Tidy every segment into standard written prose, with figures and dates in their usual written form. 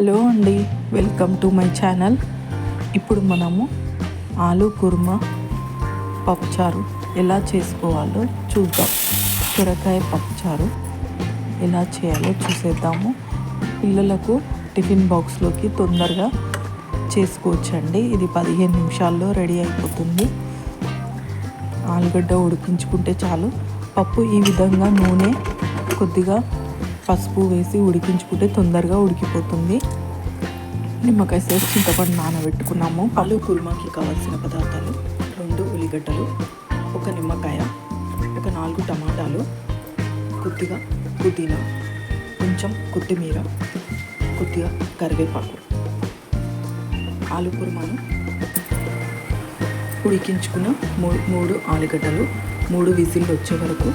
Hello అండి, welcome to my channel. ఇప్పుడు మనము ఆలు కుర్మా పప్పుచారు ఎలా చేసుకోవాలో చూద్దాం. సొరకాయ పప్పుచారు ఎలా చేయాలో చూసేద్దాము. పిల్లలకు టిఫిన్ బాక్స్లోకి తొందరగా చేసుకోవచ్చండి. ఇది 15 నిమిషాల్లో రెడీ అయిపోతుంది. ఆలుగడ్డ ఉడికించుకుంటే చాలు. పప్పు ఈ విధంగా నూనె కొద్దిగా పసుపు వేసి ఉడికించుకుంటే తొందరగా ఉడికిపోతుంది. నిమ్మకాయ సేసి చింతపండు నానబెట్టుకున్నాము. ఆలు కుర్మాకి కావాల్సిన పదార్థాలు: 2 ఉల్లిగడ్డలు, 1 నిమ్మకాయ, ఒక 4 టమాటాలు, కొద్దిగా పుదీనా, కొంచెం కొత్తిమీర, కొద్దిగా కరివేపాకు. ఆలు కుర్మాను ఉడికించుకున్న 3 ఆలుగడ్డలు 3 విజిల్లు వచ్చే వరకు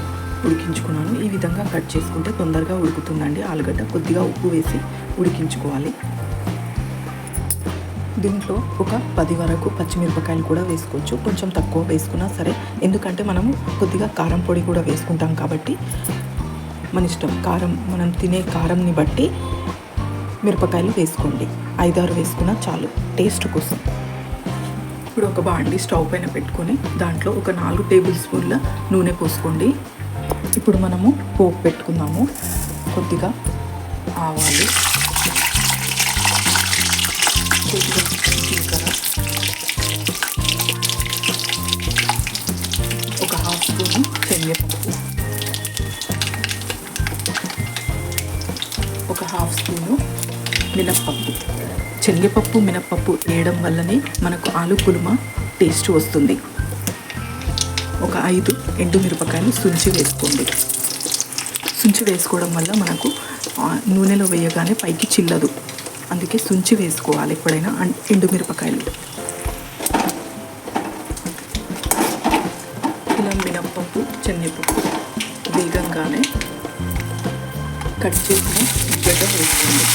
ఉడికించుకున్నాను. ఈ విధంగా కట్ చేసుకుంటే తొందరగా ఉడుకుతుందండి ఆలుగడ్డ. కొద్దిగా ఉప్పు వేసి ఉడికించుకోవాలి. దీంట్లో ఒక 10 వరకు పచ్చిమిరపకాయలు కూడా వేసుకోవచ్చు. కొంచెం తక్కువ వేసుకున్నా సరే, ఎందుకంటే మనము కొద్దిగా కారం పొడి కూడా వేసుకుంటాం కాబట్టి మన ఇష్టం. కారం మనం తినే కారంని బట్టి మిరపకాయలు వేసుకోండి. 5-6 వేసుకున్నా చాలు టేస్ట్ కోసం. ఇప్పుడు ఒక బాండి స్టవ్ పైన పెట్టుకొని దాంట్లో ఒక 4 టేబుల్ స్పూన్ల నూనె పోసుకోండి. ఇప్పుడు మనము పోపు పెట్టుకుందాము. కొద్దిగా ఆవాలు, కొద్దిగా జీలకర్ర, ఒక 1/2 స్పూను శనగపప్పు, ఒక 1/2 స్పూను మినప్పప్పు. శనగపప్పు మినప్పప్పు వేయడం వల్లనే మనకు ఆలు కుర్మా టేస్ట్ వస్తుంది. ఒక 5 ఎండుమిరపకాయలు సుంచి వేసుకోండి. సుంచి వేసుకోవడం వల్ల మనకు నూనెలో వేయగానే పైకి చిల్లదు. అందుకే సుంచి వేసుకోవాలి ఎప్పుడైనా ఎండుమిరపకాయలు. ఇలా మినప్పప్పు శనగపప్పు వేగంగానే కట్ చేసిన ఉల్లిగడ్డ వేసుకోండి.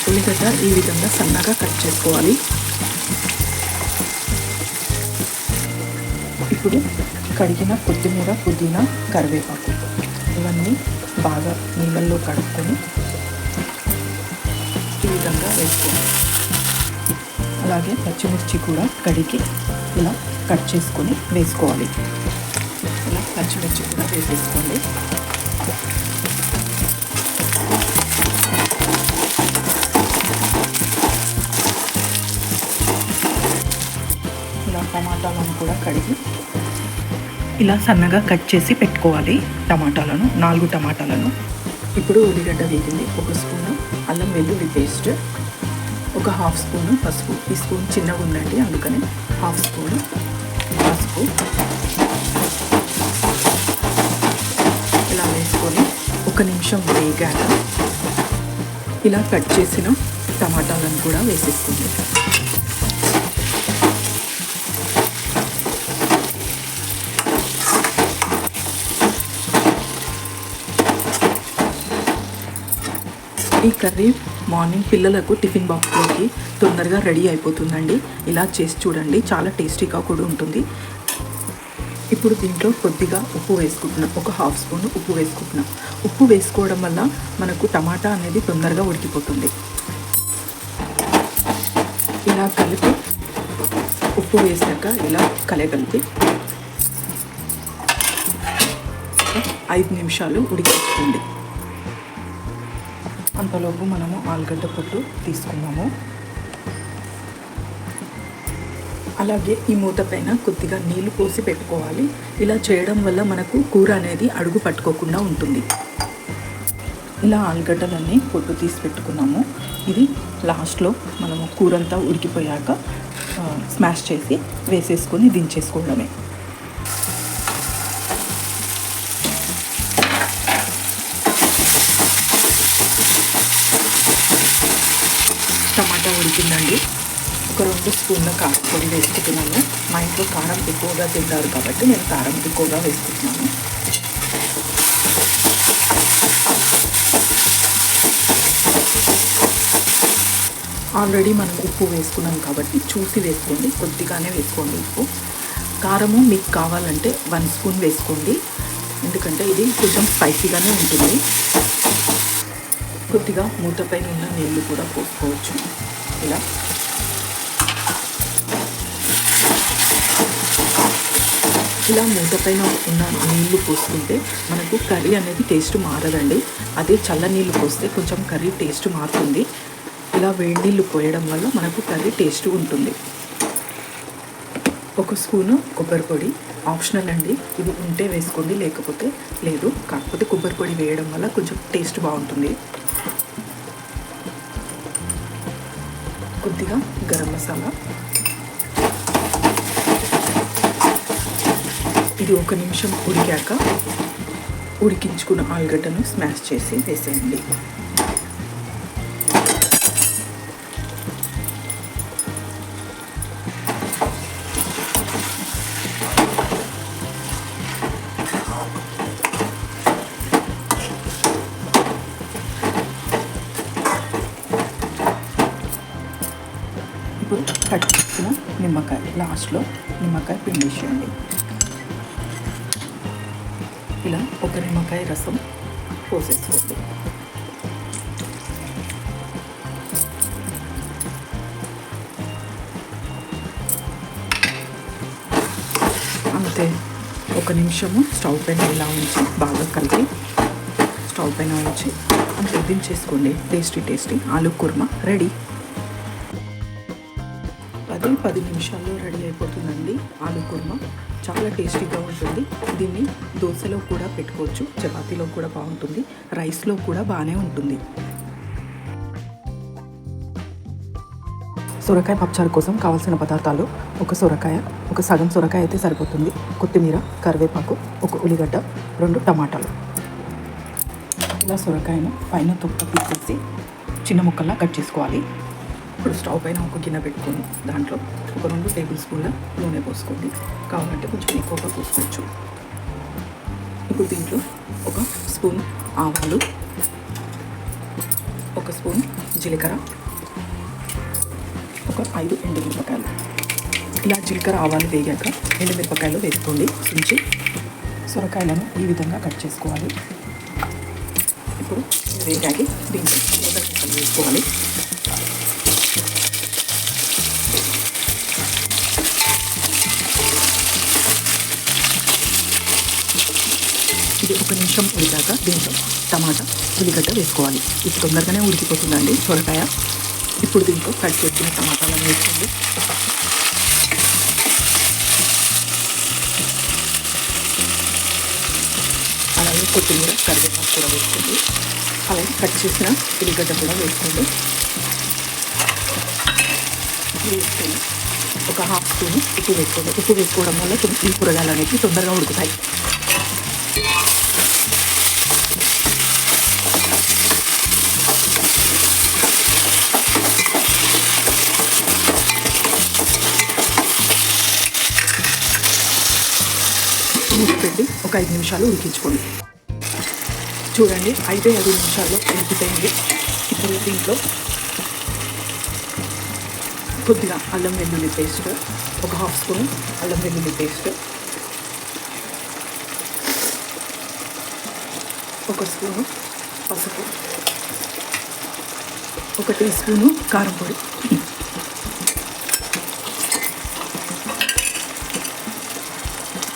ఉల్లిగడ్డ ఈ విధంగా సన్నగా కట్ చేసుకోవాలి. ఇప్పుడు కడిగిన కొత్తిమీర, పుదీనా, కరివేపాకు ఇవన్నీ బాగా నీళ్ళల్లో కడుక్కొని ఈ విధంగా వేసుకోవాలి. అలాగే పచ్చిమిర్చి కూడా కడిగి ఇలా కట్ చేసుకొని వేసుకోవాలి. ఇలా పచ్చిమిర్చి కూడా వేసేసుకోండి. ఇలా టమాటాలను కూడా కడిగి ఇలా సన్నగా కట్ చేసి పెట్టుకోవాలి. టమాటాలను 4 టమాటాలను. ఇప్పుడు ఉల్లిగడ్డ వేగింది. 1 స్పూను అల్లం వెల్లుల్లి పేస్ట్, ఒక 1/2 స్పూను పసుపు. ఈ స్పూన్ చిన్నగా ఉందండి, అందుకని 1/2 స్పూను పసుపు ఇలా వేసుకొని 1 నిమిషం వేగాక ఇలా కట్ చేసిన టమాటాలను కూడా వేసేసుకోండి. ఈ కర్రీ మార్నింగ్ పిల్లలకు టిఫిన్ బాక్స్లోకి తొందరగా రెడీ అయిపోతుందండి. ఇలా చేసి చూడండి, చాలా టేస్టీగా కూడా ఉంటుంది. ఇప్పుడు దీంట్లో కొద్దిగా ఉప్పు వేసుకుంటున్నాం. ఒక 1/2 స్పూన్ ఉప్పు వేసుకుంటున్నాం. ఉప్పు వేసుకోవడం వల్ల మనకు టమాటా అనేది తొందరగా ఉడికిపోతుంది. ఇలా కలిపి ఉప్పు వేసాక ఇలా కలగలిపి 5 నిమిషాలు ఉడికించుకోండి. అంతలోపు మనము ఆలుగడ్డ పొట్టు తీసుకున్నాము. అలాగే ఈ మూత పైన కొద్దిగా నీళ్లు పోసి పెట్టుకోవాలి. ఇలా చేయడం వల్ల మనకు కూర అనేది అడుగు పట్టుకోకుండా ఉంటుంది. ఇలా ఆలుగడ్డలన్నీ పొట్టు తీసి పెట్టుకున్నాము. ఇది లాస్ట్లో మనము కూరంతా ఉడికిపోయాక స్మాష్ చేసి వేసేసుకొని దించేసుకోవడమే. టమాటా ఉడికిందండి. ఒక 2 స్పూన్ల కారం పొడి వేసుకుంటున్నాను. మా ఇంట్లో కారం ఎక్కువగా తింటారు కాబట్టి నేను కారం ఎక్కువగా వేసుకుంటున్నాను. ఆల్రెడీ మనం ఉప్పు వేసుకున్నాం కాబట్టి చూసి వేసుకోండి, కొద్దిగానే వేసుకోండి ఉప్పు. కారము మీకు కావాలంటే 1 స్పూన్ వేసుకోండి, ఎందుకంటే ఇది కొంచెం స్పైసీగానే ఉంటుంది. కొద్దిగా మూతపైన ఉన్న నీళ్లు కూడా పోసుకోవచ్చు. ఇలా మూతపైన ఉన్న నీళ్లు పోసుకుంటే మనకు కర్రీ అనేది టేస్ట్ మారదండి. అదే చల్ల నీళ్ళు పోస్తే కొంచెం కర్రీ టేస్ట్ మారుతుంది. ఇలా వేడి నీళ్ళు పోయడం వల్ల మనకు కర్రీ టేస్ట్ ఉంటుంది. 1 స్పూను కొబ్బరి పొడి ఆప్షనల్ అండి. ఇది ఉంటే వేసుకోండి, లేకపోతే లేదు. కాకపోతే కొబ్బరి పొడి వేయడం వల్ల కొంచెం టేస్ట్ బాగుంటుంది. కొద్దిగా గరం మసాలా. ఇది 1 నిమిషం ఉడికాక ఉడికించుకున్న ఆలుగడ్డను స్మాష్ చేసి వేసేయండి. ఇప్పుడు కట్ చేసిన నిమ్మకాయ, లాస్ట్లో నిమ్మకాయ పిండేసేయండి. ఇలా 1 నిమ్మకాయ రసం పోసేసుకోండి. అంతే. 1 నిమిషము స్టవ్ పైన ఇలా ఉంచి బాగా కలిపి స్టవ్ పైన ఉంచి దించేసుకోండి. టేస్టీ ఆలు కుర్మా రెడీ. 10 నిమిషాల్లో రెడీ అయిపోతుందండి ఆలు కుర్మా. చాలా టేస్టీగా ఉంటుంది. దీన్ని దోశలో కూడా పెట్టుకోవచ్చు, చపాతీలో కూడా బాగుంటుంది, రైస్లో కూడా బాగానే ఉంటుంది. సొరకాయ పప్పుచారు కోసం కావాల్సిన పదార్థాలు: 1 సొరకాయ, 1 సగం సొరకాయ అయితే సరిపోతుంది, కొత్తిమీర, కరివేపాకు, 1 ఉల్లిగడ్డ, 2 టమాటాలు. ఇలా సొరకాయను పైన తొక్క తీసేసి చిన్న ముక్కల్లా కట్ చేసుకోవాలి. ఇప్పుడు స్టవ్ పైన 1 గిన్నె పెట్టుకొని దాంట్లో 2 టేబుల్ స్పూన్ల నూనె పోసుకోండి. కావాలంటే కొంచెం ఎక్కువగా పోసుకోవచ్చు. ఇప్పుడు దీంట్లో 1 స్పూన్ ఆవాలు, 1 స్పూన్ జీలకర్ర, 5 ఎండుమిరపకాయలు. ఇలా జీలకర్ర ఆవాలు వేగాక ఎండుమిరపకాయలు వేసుకోండి. ఉంచి సొరకాయలను ఈ విధంగా కట్ చేసుకోవాలి. ఇప్పుడు వేగాకి దీంట్లో ముక్కలు వేసుకోవాలి. ఇది 1 నిమిషం ఉడికాక దీంట్లో టమాటా, ఉల్లిగడ్డ వేసుకోవాలి. ఇది తొందరగానే ఉడికిపోతుందండి సొరకాయ. ఇప్పుడు దీంట్లో కట్ చేసిన టమాటాలను వేసుకోండి. అలాగే కొత్తిమీర, కరివేపాకు కూడా వేసుకోండి. అలాగే కట్ చేసిన ఉల్లిగడ్డ కూడా వేసుకోండి. వేసుకొని 1/2 స్పూన్ ఉప్పు వేసుకోండి. ఉప్పు వేసుకోవడం వల్ల ఈ కూరగాయలు అనేవి తొందరగా ఉడుకుతాయి. పెట్టి 1 5 నిమిషాలు ఉడికించుకోండి. చూడండి 5 నిమిషాల్లో ఉడికిపోయింది. ఇప్పుడు దీంట్లో కొద్దిగా అల్లం వెల్లుల్లి పేస్ట్, 1/2 స్పూన్ అల్లం వెల్లుల్లి పేస్ట్, 1 స్పూను పసుపు, 1 టీ స్పూను కారం పొడి,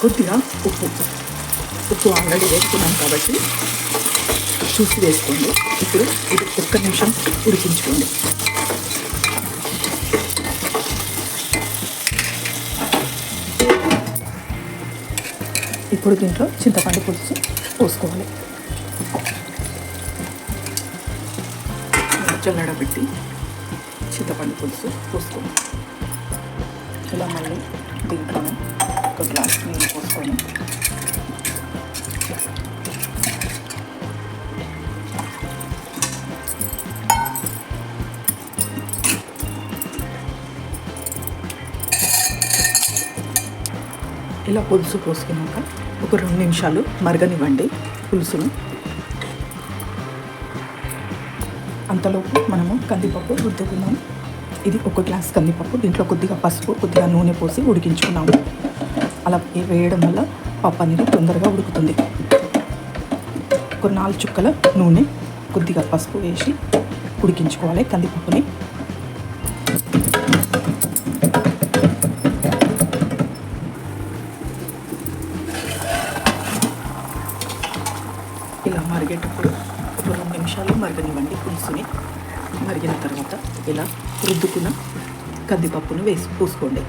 కొద్దిగా ఉప్పు ఆల్రెడీ వేసుకున్నాం కాబట్టి చూసి వేసుకోండి. ఇప్పుడు ఇది 1 నిమిషం ఉడికించుకోండి. ఇప్పుడు దీంట్లో చింతపండు పులుసు పోసుకోవాలి. చల్లడబెట్టి చింతపండు పులుసు పోసుకోండి. ఇలా మళ్ళీ దీంట్లో 1 గ్లాస్ నీళ్ళు పోసుకొని ఇలా పులుసు పోసుకున్నాక 2 నిమిషాలు మరగనివ్వండి పులుసును. అంతలోపు మనము కందిపప్పు రుద్దుకున్నాము. ఇది 1 గ్లాస్ కందిపప్పు. దీంట్లో కొద్దిగా పసుపు, కొద్దిగా నూనె పోసి ఉడికించుకున్నాము. అలా వేయడం వల్ల పప్పు అనేది తొందరగా ఉడుకుతుంది. 4 చుక్కల నూనె, కొద్దిగా పసుపు వేసి ఉడికించుకోవాలి కందిపప్పుని. ఇలా మరిగేటప్పుడు ఒక 2 నిమిషాలు మరగనివ్వండి పులుసుని. మరిగిన తర్వాత ఇలా రుద్దుకున్న కందిపప్పును వేసి పూసుకోండి.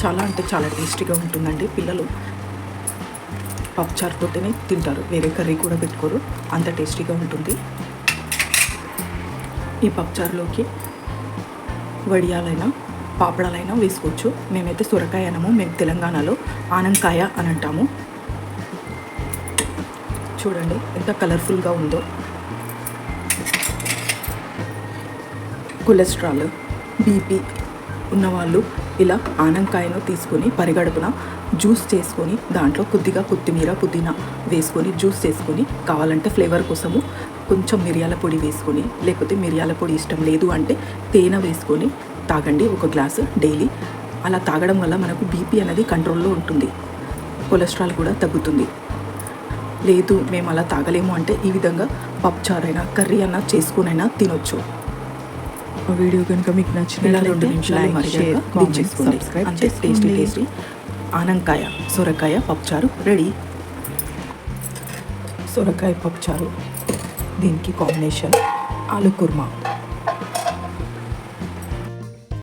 చాలా అంటే చాలా టేస్టీగా ఉంటుందండి. పిల్లలు పప్పుచారుతోనే తింటారు, వేరే కర్రీ కూడా పెట్టుకోరు, అంత టేస్టీగా ఉంటుంది. ఈ పప్పుచారులోకి వడియాలైనా పాపడాలైనా వేసుకోవచ్చు. మేమైతే సొరకాయ అనము, మేము తెలంగాణలో ఆనంకాయ అని అంటాము. చూడండి ఎంత కలర్ఫుల్గా ఉందో. కొలెస్ట్రాల్, బీపీ ఉన్నవాళ్ళు ఇలా ఆనంకాయను తీసుకొని పరిగడుపున జ్యూస్ చేసుకొని దాంట్లో కొద్దిగా కొత్తిమీర పుదీనా వేసుకొని జ్యూస్ చేసుకొని, కావాలంటే ఫ్లేవర్ కోసము కొంచెం మిరియాల పొడి వేసుకొని, లేకపోతే మిరియాల పొడి ఇష్టం లేదు అంటే తేనె వేసుకొని తాగండి 1 గ్లాసు డైలీ. అలా తాగడం వల్ల మనకు బీపీ అనేది కంట్రోల్లో ఉంటుంది, కొలెస్ట్రాల్ కూడా తగ్గుతుంది. లేదు మేము అలా తాగలేము అంటే ఈ విధంగా పప్పుచారైనా కర్రీ అన్నా చేసుకునైనా తినొచ్చు. వీడియో కనుక మీకు ఇలా 2 నిమిషాలు మరిగాక దించేసుకోండి. అంతే టేస్టీ ఆనంకాయ సొరకాయ పప్పుచారు రెడీ. సొరకాయ పప్పుచారు, దీనికి కాంబినేషన్ ఆలు కుర్మా.